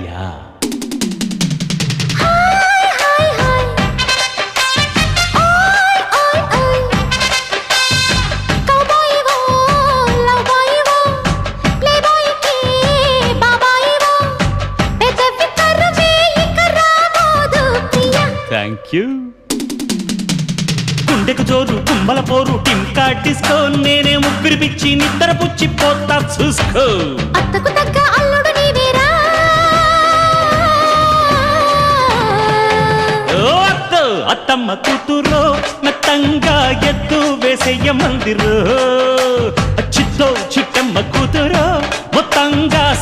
Yeah thank you. గుండెకు జోరు కుంబల పోరు టింకా డిస్కో నేనే ముగ్గురి పిచ్చి నిద్ర పుచ్చి పోతా చూసుకో. అత్తకు తగ్గ అల్లుడు నీవేరా. ఓ అత్తో అత్తమ్మ కూతురో మెత్తంగా ఎత్తు వేసేయ మందిరో చిత్తో చిట్టమ్మ కూతురో మొత్తంగా